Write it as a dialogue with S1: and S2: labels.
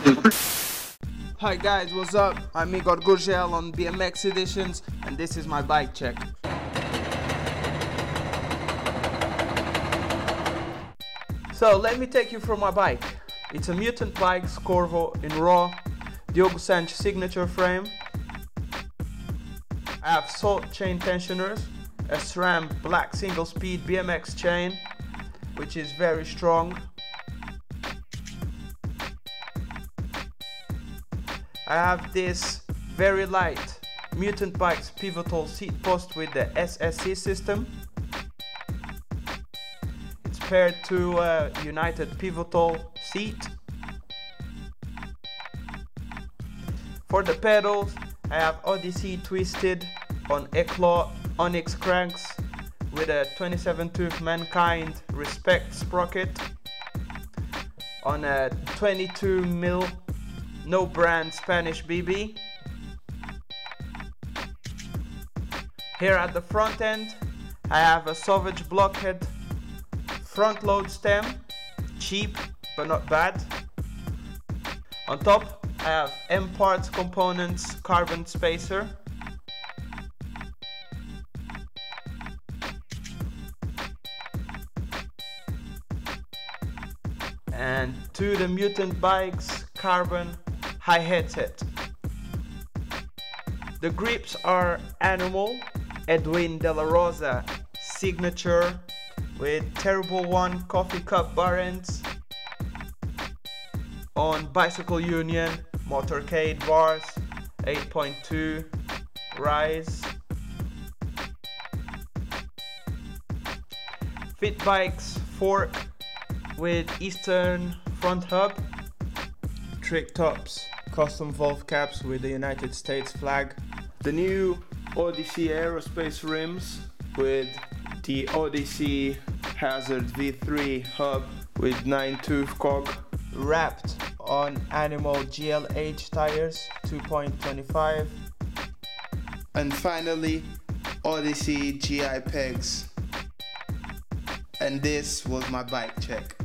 S1: Hi guys, what's up? I'm Igor Gurgel on Bmx Editions, and this is my bike check. So let me take you through my bike. It's a MutantBikes Corvo in raw, Diogo Santos signature frame. I have salt chain tensioners, a SRAM black single speed BMX chain, which is very strong. I have this very light MutantBikes pivotal seat post with the SSC system. It's paired to a United pivotal seat. For the pedals, I have Odyssey twisted on Eclaw Onyx cranks with a 27 tooth Mankind Respect sprocket on a 22mm no brand Spanish BB. Here at the front end, I have a Sauvage BlockHead front load stem, cheap but not bad. On top, I have M Parts Components carbon spacer. And to the MutantBikes carbon high headset. The grips are Animal Edwin De La Rosa signature with Terrible One coffee cup Barends on Bicycle Union Motorcade bars 8.2 rise. FitBikes fork with Eastern front hub, trick tops, custom valve caps with the United States flag, the new Odyssey aerospace rims with the Odyssey Hazard V3 hub with 9-tooth cog, wrapped on Animal GLH tires 2.25, and finally Odyssey GI pegs. And this was my bike check.